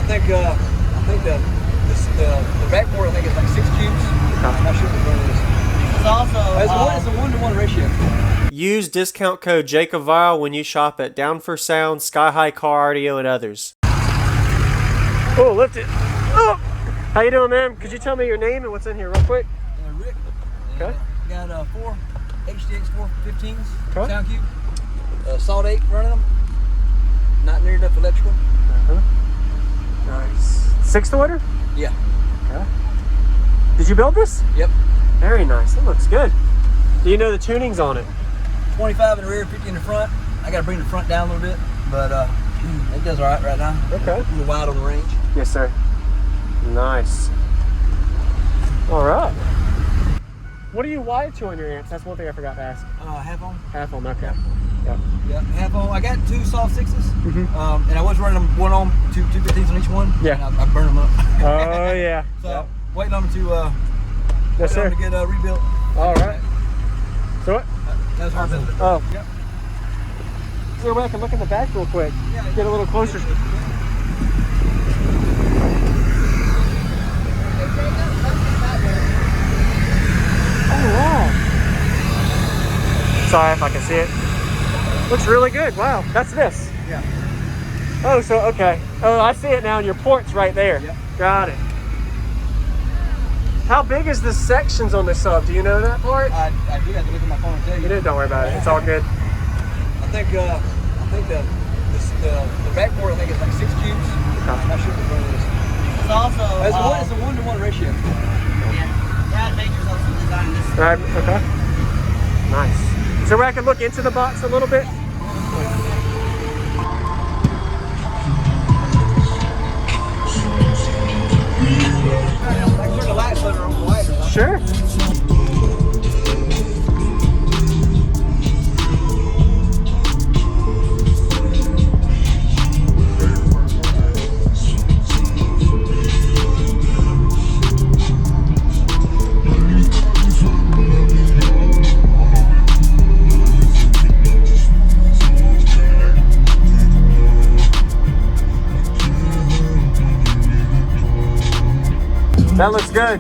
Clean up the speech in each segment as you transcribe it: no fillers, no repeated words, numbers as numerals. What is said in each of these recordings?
think the backboard, I think it's like 6 cubes. I'm not sure what it is. It's also it's a 1-to-1 ratio. Use discount code JACOBVILE when you shop at Down for Sound, Sky High Car Audio, and others. Oh, lift it. Oh! How you doing, man? Could you tell me your name and what's in here real quick? Rick. Okay. Got 4 HDX 415s, okay. sound cube. Salt 8 running them. Not near enough electrical. Nice. 6th order? Yeah. Okay. Did you build this? Yep. Very nice. It looks good. Do you know the tunings on it? 25 in the rear, 50 in the front. I got to bring the front down a little bit, but it does all right now. Okay. A little wide on the range. Yes, sir. Nice. All right. What are you wired to on your amps? That's one thing I forgot to ask. Half on. Half on, okay. Yeah, half on. I got 2 soft 6s, Mm-hmm. and I was running them 1 on, 2 15s on each one. Yeah. And I burned them up. Oh, yeah. So, waiting on them to, yes, sir. to get rebuilt. All right. So what? That was hard business. Oh. Yep. Is there a way I can look in the back real quick? Yeah, get a little closer. Oh, wow. Sorry if I can see it. Looks really good. Wow. That's this. Yeah. Oh, so, okay. Oh, I see it now, and your port's right there. Yep. Got it. How big is the sections on the sub? Do you know that part? I do have to look at my phone and tell you. Don't worry about it. It's all good. I think the backboard, I think it's like 6 cubes. I'm not sure what it is. It's also It's a 1-to-1 ratio. Yeah, Nature's also designed this. Right. Okay. Nice. So where I can look into the box a little bit. I can turn the light slider on white. Sure. That looks good.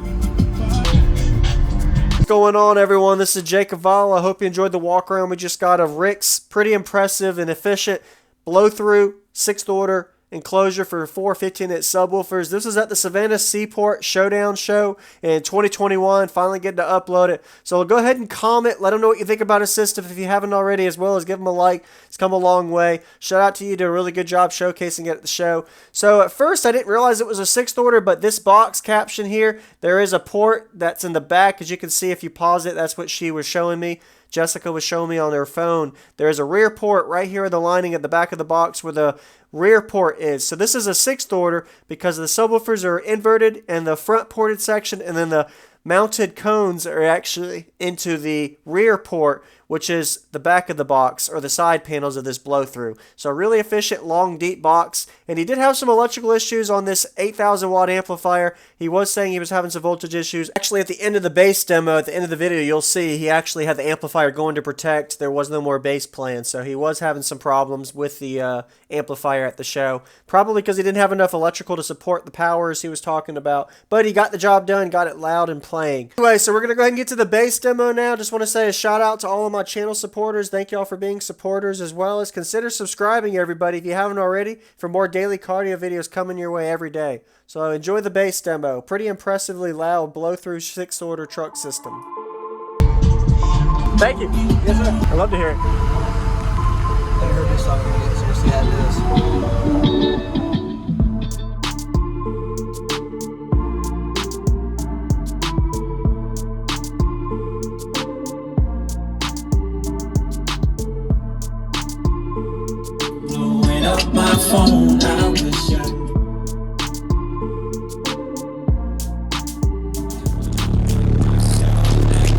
What's going on, everyone? This is Jake Cavallo. I hope you enjoyed the walk around we just got of Rick's pretty impressive and efficient blow-through 6th order enclosure for 4 15-inch subwoofers. This was at the Savannah Seaport Showdown show in 2021. Finally getting to upload it. So go ahead and comment. Let them know what you think about his system if you haven't already, as well as give him a like. It's come a long way. Shout out to you. You did a really good job showcasing it at the show. So at first I didn't realize it was a 6th order, but this box caption here, there is a port that's in the back. As you can see, if you pause it, that's what she was showing me. Jessica was showing me on her phone. There is a rear port right here in the lining at the back of the box where the rear port is. So this is a 6th order because the subwoofers are inverted and the front ported section, and then the mounted cones are actually into the rear port, which is the back of the box or the side panels of this blow-through. So a really efficient, long, deep box. And he did have some electrical issues on this 8,000 watt amplifier. He was saying he was having some voltage issues. Actually, at the end of the bass demo, at the end of the video, you'll see he actually had the amplifier going to protect. There was no more bass playing, so he was having some problems with the amplifier at the show. Probably because he didn't have enough electrical to support the powers he was talking about. But he got the job done, got it loud and playing. Anyway, so we're going to go ahead and get to the bass demo now. Just want to say a shout out to all of my channel supporters. Thank y'all for being supporters, as well as consider subscribing, everybody, if you haven't already, for more daily cardio videos coming your way every day. So enjoy the bass demo. Pretty impressively loud blow-through 6th order truck system. Thank you. Yes, sir. I love to hear it. I haven't heard this song yet, so we'll see how it is. Up my phone, I wish I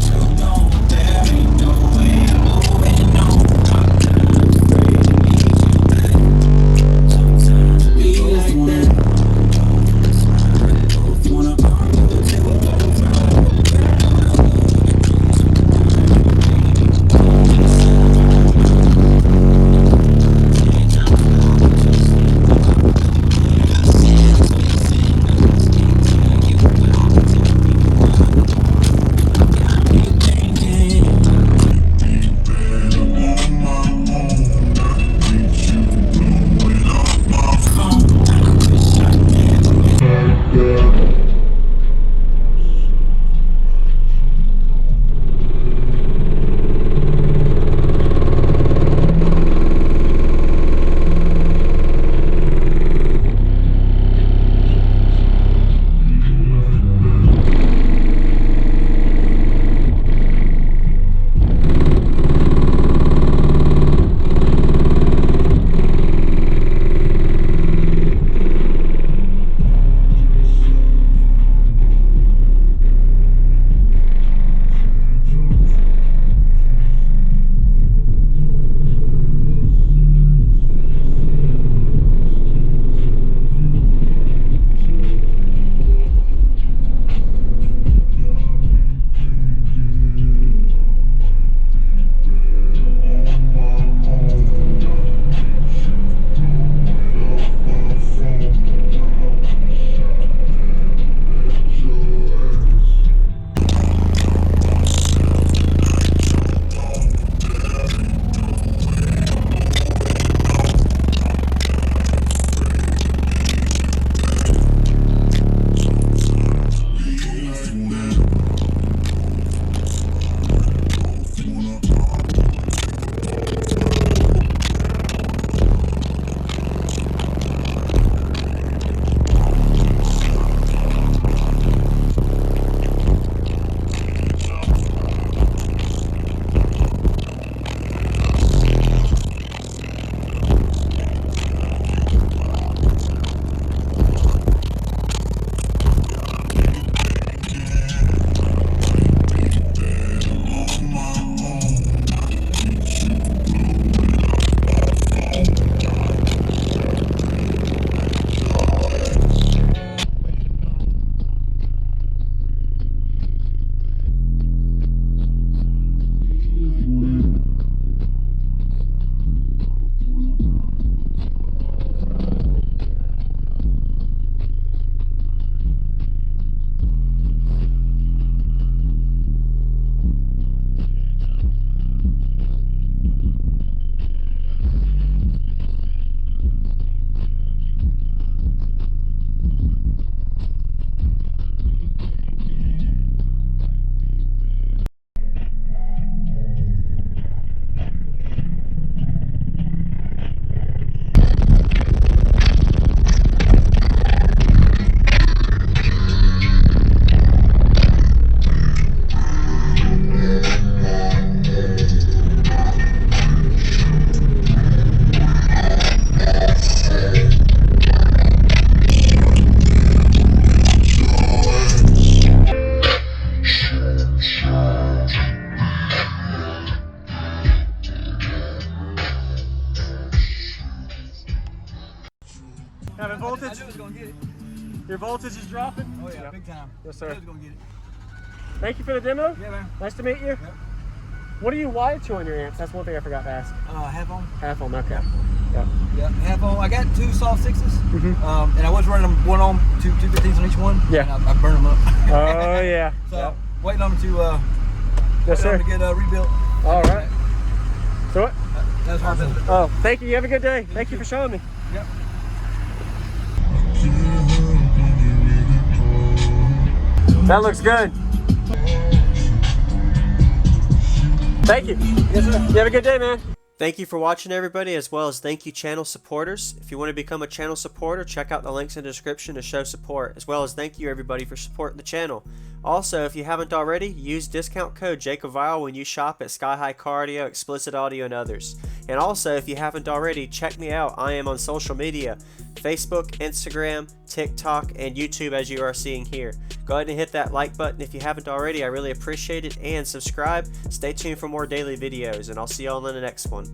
sometimes voltage? I knew it was gonna get it. Your voltage is dropping? Oh yeah, big time. Yes, I knew sir. it was gonna get it. Thank you for the demo. Yeah, man. Nice to meet you. Yep. What are you wired to on your amps? That's one thing I forgot to ask. Half on. Half on, okay. Yeah. Yeah, half on. I got 2 soft 6s, Mhm. and I was running them one on, 215s on each one. Yeah. And I burned them up. Oh, yeah. So Yep. waiting on them to Yes, waiting on sir. them to get rebuilt. All right. So what? That's hard business. Oh, thank you. You have a good day. Thank you for showing me. Yep. That looks good. Thank you. Yes, sir. You have a good day, man. Thank you for watching, everybody, as well as thank you, channel supporters. If you want to become a channel supporter, check out the links in the description to show support, as well as thank you, everybody, for supporting the channel. Also, if you haven't already, use discount code JakeAVile when you shop at Sky High Cardio, Explicit Audio, and others. And also, if you haven't already, check me out. I am on social media, Facebook, Instagram, TikTok, and YouTube, as you are seeing here. Go ahead and hit that like button if you haven't already. I really appreciate it. And subscribe. Stay tuned for more daily videos, and I'll see y'all in the next one.